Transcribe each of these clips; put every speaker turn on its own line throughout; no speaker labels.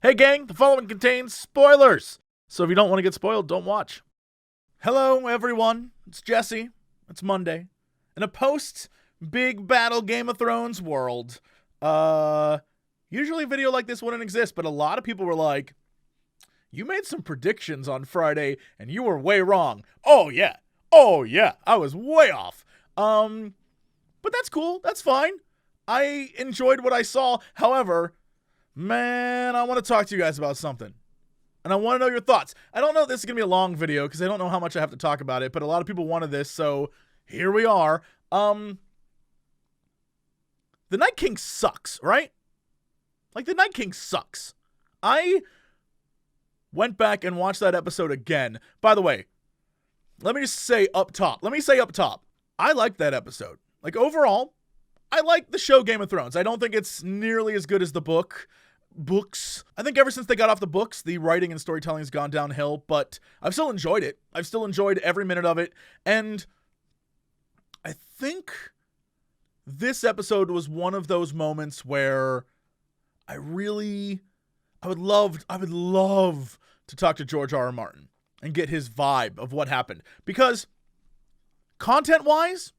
Hey gang, the following contains spoilers, so if you don't want to get spoiled, don't watch. Hello everyone, it's Jesse, it's Monday. In a post-Big Battle Game of Thrones world, usually a video like this wouldn't exist, but a lot of people were like, you made some predictions on Friday, and you were way wrong. Oh yeah, I was way off. But that's cool, that's fine. I enjoyed what I saw, however, man, I want to talk to you guys about something. And I want to know your thoughts. I don't know if this is going to be a long video because I don't know how much I have to talk about it, but a lot of people wanted this, so here we are. The Night King sucks, right? Like, the Night King sucks. I went back and watched that episode again. By the way, let me say up top, I liked that episode. Like, overall, I like the show Game of Thrones. I don't think it's nearly as good as the books. I think ever since they got off the books, the writing and storytelling has gone downhill, but I've still enjoyed it. I've still enjoyed every minute of it, and I think this episode was one of those moments where I would love to talk to George R.R. Martin and get his vibe of what happened, because content-wise,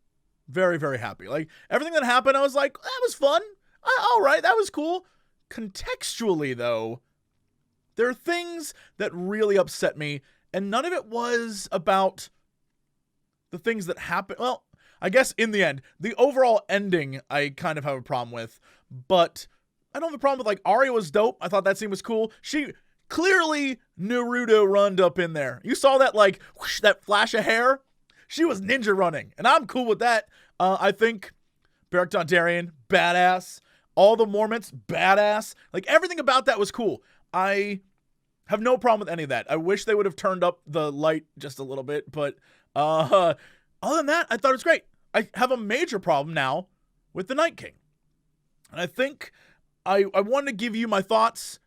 very, very happy. Like, everything that happened, I was like, that was fun. All right, that was cool. Contextually, though, there are things that really upset me, and none of it was about the things that happened. Well, I guess in the end, the overall ending I kind of have a problem with, but I don't have a problem with, like, Arya was dope. I thought that scene was cool. She clearly Naruto runned up in there. You saw that, like, whoosh, that flash of hair? She was ninja running, and I'm cool with that. I think Beric Dondarrion, badass. All the Mormonts, badass. Like, everything about that was cool. I have no problem with any of that. I wish they would have turned up the light just a little bit, but other than that, I thought it was great. I have a major problem now with the Night King. And I think I wanted to give you my thoughts.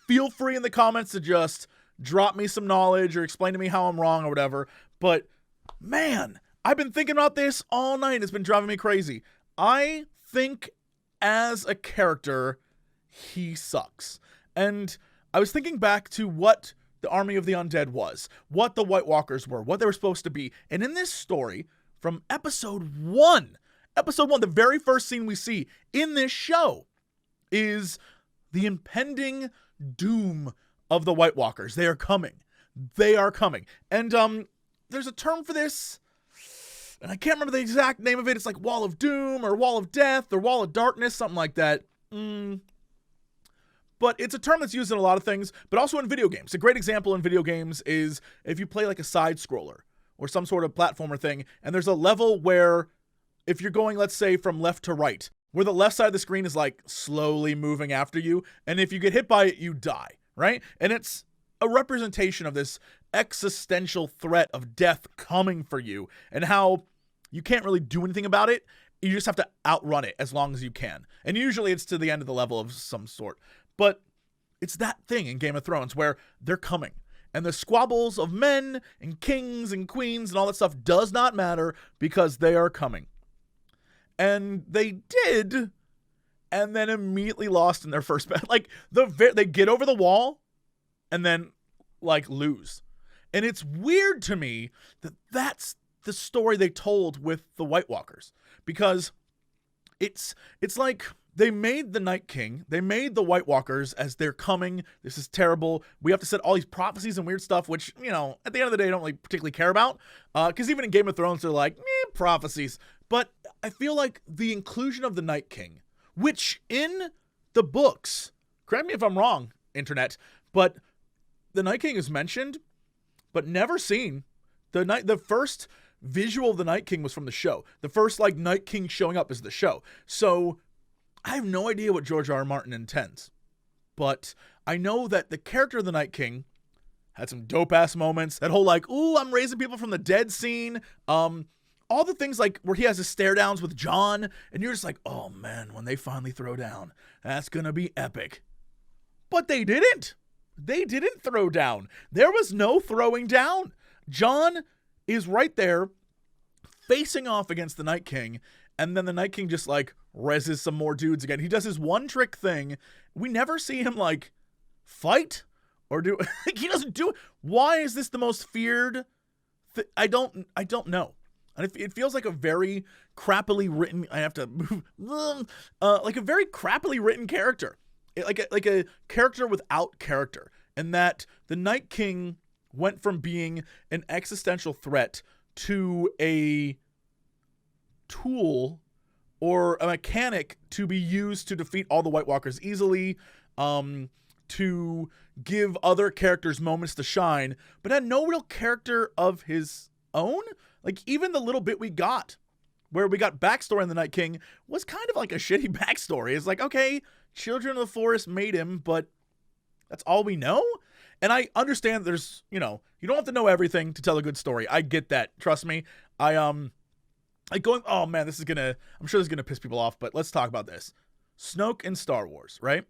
Feel free in the comments to just drop me some knowledge or explain to me how I'm wrong or whatever. But, man, I've been thinking about this all night. It's been driving me crazy. I think as a character, he sucks. And I was thinking back to what the Army of the Undead was, what the White Walkers were, what they were supposed to be. And in this story, from episode 1, the very first scene we see in this show is the impending doom of the White Walkers. They are coming. And there's a term for this, and I can't remember the exact name of it. It's like Wall of Doom or Wall of Death or Wall of Darkness, something like that. But it's a term that's used in a lot of things, but also in video games. A great example in video games is if you play like a side scroller or some sort of platformer thing, and there's a level where if you're going, let's say, from left to right, where the left side of the screen is like slowly moving after you, and if you get hit by it, you die, right? And it's a representation of this existential threat of death coming for you, and how you can't really do anything about it. You just have to outrun it as long as you can. And usually it's to the end of the level of some sort. But it's that thing in Game of Thrones where they're coming. And the squabbles of men and kings and queens and all that stuff does not matter because they are coming. And they did, and then immediately lost in their first battle. Like, they get over the wall and then, like, lose. And it's weird to me that that's the story they told with the White Walkers, because it's like they made the Night King, they made the White Walkers as they're coming. This is terrible. We have to set all these prophecies and weird stuff, which, you know, at the end of the day, I don't really particularly care about. Because even in Game of Thrones, they're like, prophecies. But I feel like the inclusion of the Night King, which in the books, correct me if I'm wrong, internet, but the Night King is mentioned, but never seen. The first visual of the Night King was from the show. The first, like, Night King showing up is the show. So I have no idea what George R.R. Martin intends. But I know that the character of the Night King had some dope-ass moments. That whole, like, ooh, I'm raising people from the dead scene. All the things, like, where he has his stare-downs with Jon, and you're just like, oh, man, when they finally throw down, that's gonna be epic. But they didn't. They didn't throw down. There was no throwing down. Jon is right there facing off against the Night King, and then the Night King just, like, reses some more dudes again. He does his one trick thing. We never see him, like, fight or do he doesn't do it. Why is this the most feared? I don't know. And it feels like a very crappily written. I have to move, like a very crappily written character, like a character without character, and that the Night King went from being an existential threat to a tool or a mechanic to be used to defeat all the White Walkers easily, to give other characters moments to shine, but had no real character of his own. Like, even the little bit we got where we got backstory on the Night King was kind of like a shitty backstory. It's like, okay, Children of the Forest made him, but that's all we know? And I understand there's, you don't have to know everything to tell a good story. I get that. Trust me. I'm sure this is gonna piss people off, but let's talk about this. Snoke in Star Wars, right?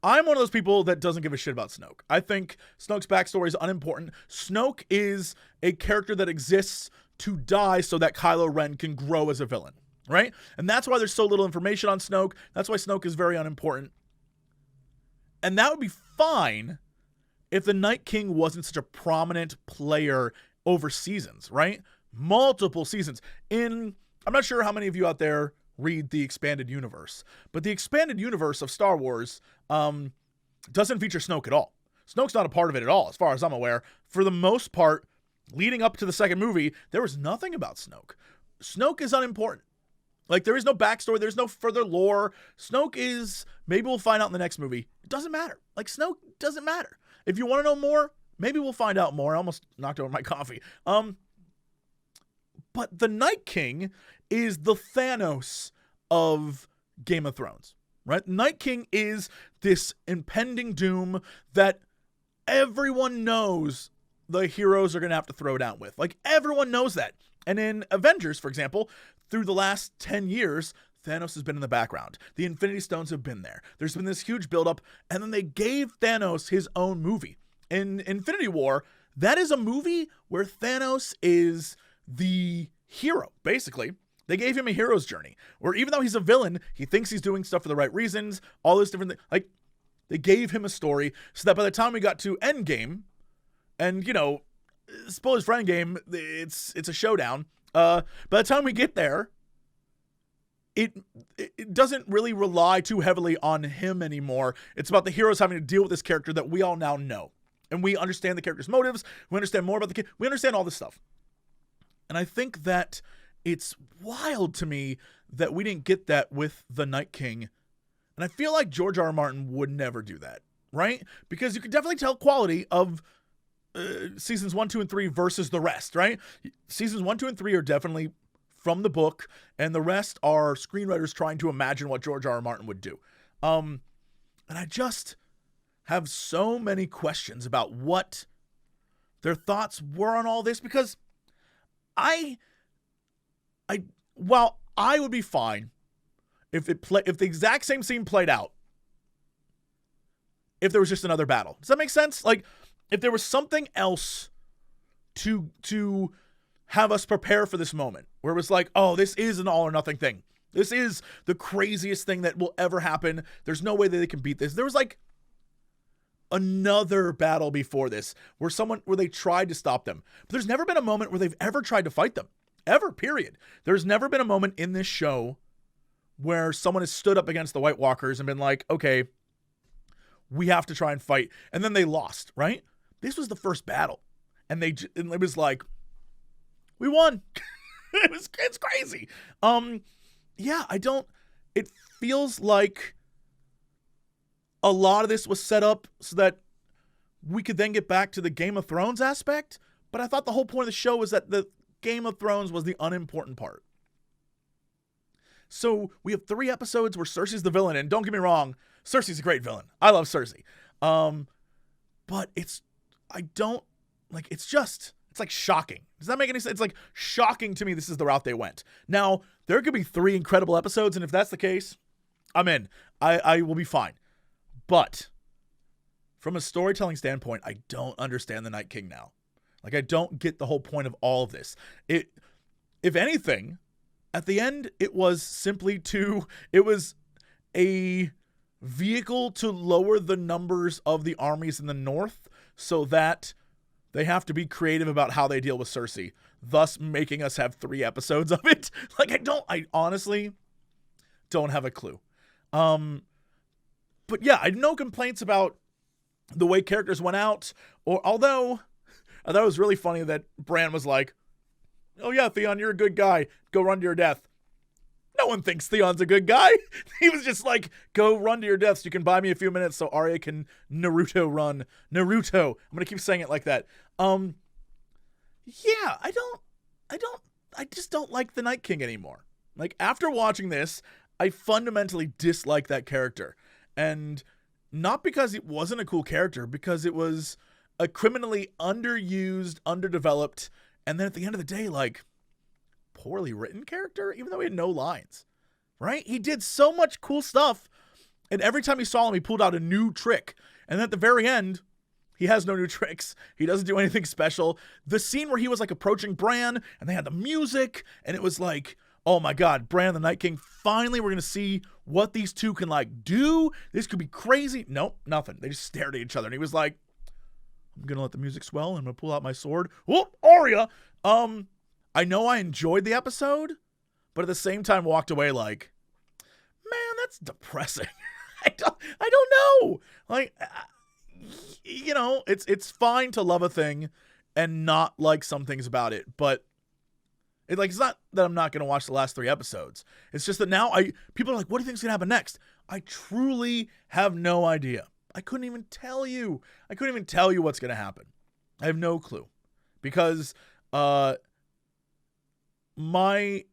I'm one of those people that doesn't give a shit about Snoke. I think Snoke's backstory is unimportant. Snoke is a character that exists to die so that Kylo Ren can grow as a villain, right? And that's why there's so little information on Snoke. That's why Snoke is very unimportant. And that would be fine if the Night King wasn't such a prominent player over seasons, right? Multiple seasons. I'm not sure how many of you out there read the expanded universe, but the expanded universe of Star Wars doesn't feature Snoke at all. Snoke's not a part of it at all, as far as I'm aware. For the most part, leading up to the second movie, there was nothing about Snoke. Snoke is unimportant. Like, there is no backstory. There's no further lore. Snoke is, maybe we'll find out in the next movie. It doesn't matter. Like, Snoke doesn't matter. If you want to know more, maybe we'll find out more. I almost knocked over my coffee. But the Night King is the Thanos of Game of Thrones, right? Night King is this impending doom that everyone knows the heroes are going to have to throw down with. Like, everyone knows that. And in Avengers, for example, through the last 10 years, Thanos has been in the background. The Infinity Stones have been there. There's been this huge buildup, and then they gave Thanos his own movie. In Infinity War, that is a movie where Thanos is the hero, basically. They gave him a hero's journey, where even though he's a villain, he thinks he's doing stuff for the right reasons, all those different things. Like, they gave him a story so that by the time we got to Endgame, and, spoilers for Endgame, it's a showdown. By the time we get there, it doesn't really rely too heavily on him anymore. It's about the heroes having to deal with this character that we all now know. And we understand the character's motives. We understand more about the kid. We understand all this stuff. And I think that it's wild to me that we didn't get that with the Night King. And I feel like George R. R. Martin would never do that, right? Because you could definitely tell quality of seasons 1, 2, and 3 versus the rest, right? Seasons 1, 2, and 3 are definitely from the book, and the rest are screenwriters trying to imagine what George R. R. Martin would do. And I just have so many questions about what their thoughts were on all this, because while I would be fine if the exact same scene played out, if there was just another battle. Does that make sense? Like, if there was something else to have us prepare for this moment, where it was like, oh, this is an all or nothing thing. This is the craziest thing that will ever happen. There's no way that they can beat this. There was like another battle before this where they tried to stop them. But there's never been a moment where they've ever tried to fight them. Ever, period. There's never been a moment in this show where someone has stood up against the White Walkers and been like, okay, we have to try and fight. And then they lost, right? This was the first battle. And it was like, we won. It's crazy. It feels like a lot of this was set up so that we could then get back to the Game of Thrones aspect. But I thought the whole point of the show was that the Game of Thrones was the unimportant part. So we have 3 episodes where Cersei's the villain. And don't get me wrong, Cersei's a great villain. I love Cersei. But it's like shocking. Does that make any sense? It's like shocking to me this is the route they went. Now, there could be 3 incredible episodes, and if that's the case, I'm in. I will be fine. But from a storytelling standpoint, I don't understand the Night King now. Like, I don't get the whole point of all of this. If anything, at the end, it was a vehicle to lower the numbers of the armies in the north so that they have to be creative about how they deal with Cersei, thus making us have 3 episodes of it. Like, I honestly don't have a clue. But yeah, I had no complaints about the way characters went out, or although I thought it was really funny that Bran was like, oh yeah, Theon, you're a good guy. Go run to your death. No one thinks Theon's a good guy. He was just like, go run to your death so you can buy me a few minutes so Arya can Naruto run. Naruto. I'm going to keep saying it like that. Yeah, I just don't like the Night King anymore. Like, after watching this, I fundamentally dislike that character. And not because it wasn't a cool character, because it was a criminally underused, underdeveloped, and then at the end of the day, like, poorly written character, even though he had no lines, right? He did so much cool stuff, and every time you saw him, he pulled out a new trick. And then at the very end, he has no new tricks. He doesn't do anything special. The scene where he was like approaching Bran, and they had the music, and it was like, oh my God, Bran the Night King, finally we're going to see what these two can like do. This could be crazy. Nope, nothing. They just stared at each other, and he was like, I'm going to let the music swell, and I'm going to pull out my sword. Oh, Arya! I know I enjoyed the episode, but at the same time walked away like, man, that's depressing. I don't know. Like, you know, it's fine to love a thing and not like some things about it, but it's not that I'm not going to watch the last 3 episodes. It's just that now people are like, what do you think's going to happen next? I truly have no idea. I couldn't even tell you what's going to happen. I have no clue because, my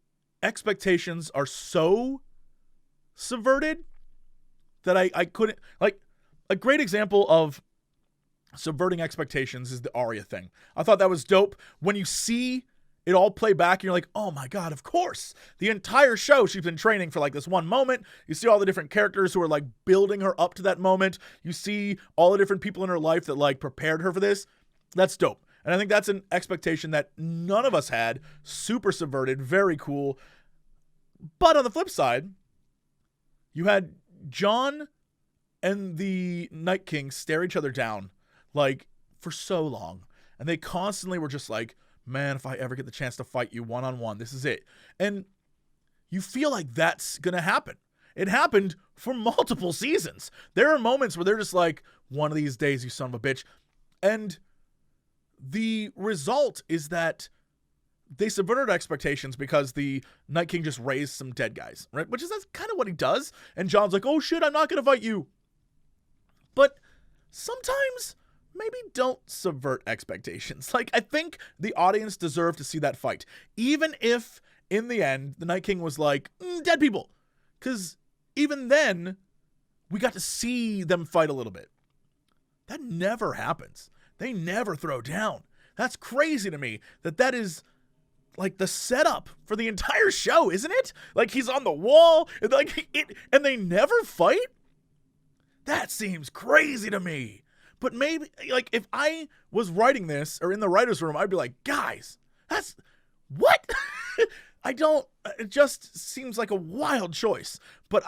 expectations are so subverted that I couldn't, like, a great example of subverting expectations is the Arya thing. I thought that was dope. When you see it all play back and you're like, oh my God, of course. The entire show, she's been training for like this one moment. You see all the different characters who are like building her up to that moment. You see all the different people in her life that like prepared her for this. That's dope. And I think that's an expectation that none of us had. Super subverted. Very cool. But on the flip side, you had Jon and the Night King stare each other down like for so long. And they constantly were just like, man, if I ever get the chance to fight you one-on-one, this is it. And you feel like that's going to happen. It happened for multiple seasons. There are moments where they're just like, one of these days, you son of a bitch. And the result is that they subverted expectations because the Night King just raised some dead guys, right? Which is that's kind of what he does. And Jon's like, oh shit, I'm not going to fight you. But sometimes maybe don't subvert expectations. Like, I think the audience deserved to see that fight. Even if, in the end, the Night King was like, dead people. Because even then, we got to see them fight a little bit. That never happens. They never throw down. That's crazy to me that is like the setup for the entire show, isn't it? Like, he's on the wall and and they never fight? That seems crazy to me. But maybe, like, if I was writing this or in the writer's room, I'd be like, guys, that's what? It just seems like a wild choice. But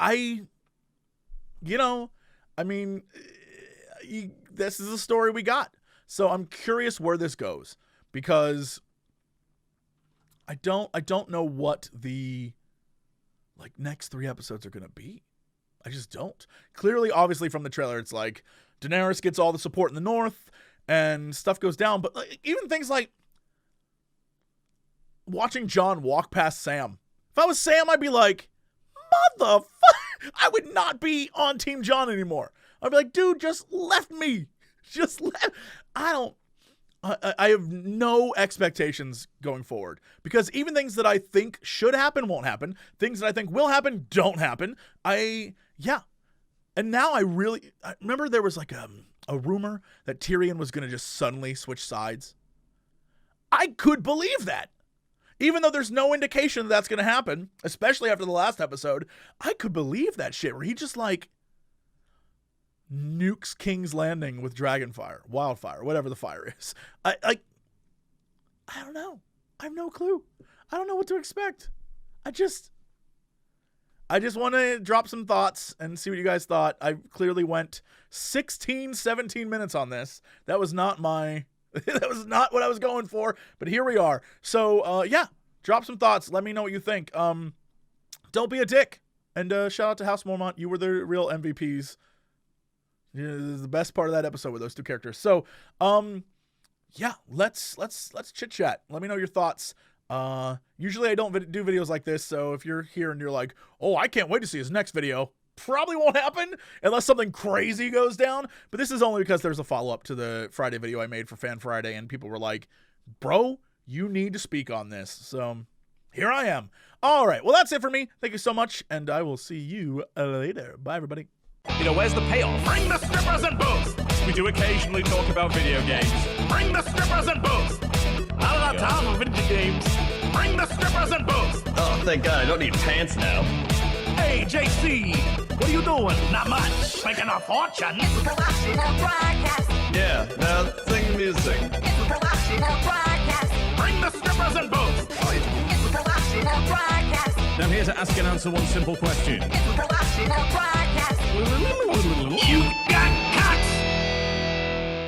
this is the story we got. So I'm curious where this goes because I don't know what the like next 3 episodes are going to be. I just don't. Clearly, obviously from the trailer, it's like Daenerys gets all the support in the north and stuff goes down. But like, even things like watching Jon walk past Sam. If I was Sam, I'd be like, motherfucker. I would not be on Team Jon anymore. I'd be like, dude, just left me. Just left. I have no expectations going forward because even things that I think should happen won't happen. Things that I think will happen don't happen. And now I remember there was like a rumor that Tyrion was going to just suddenly switch sides. I could believe that. Even though there's no indication that that's going to happen, especially after the last episode, I could believe that shit where he just like nukes King's Landing with wildfire, whatever the fire is. I don't know. I have no clue. I don't know what to expect. I just want to drop some thoughts and see what you guys thought. I clearly went 16, 17 minutes on this. That was not my... that was not what I was going for, but here we are. So, yeah, drop some thoughts. Let me know what you think. Don't be a dick. And shout out to House Mormont. You were the real MVPs. The best part of that episode were those two characters. So, yeah, let's chit chat. Let me know your thoughts. Usually I don't do videos like this, so if you're here and you're like, oh, I can't wait to see his next video, probably won't happen unless something crazy goes down. But this is only because there's a follow-up to the Friday video I made for Fan Friday, and people were like, bro, you need to speak on this. So here I am. All right, well, that's it for me. Thank you so much, and I will see you later. Bye, everybody.
You know, where's the payoff?
Bring the strippers and booze!
We do occasionally talk about video games.
Bring the strippers and booze!
Not enough time for video games.
Bring the strippers and booze!
Oh, thank God, I don't need pants now.
Hey, JC, what are you doing? Not much. Making a fortune.
It's a collection of broadcasts.
Yeah, now sing music.
It's a collection of broadcasts.
Bring the strippers and booze!
It's a collection of broadcasts.
I'm here to ask and answer one simple question.
It's a collection of broadcasts.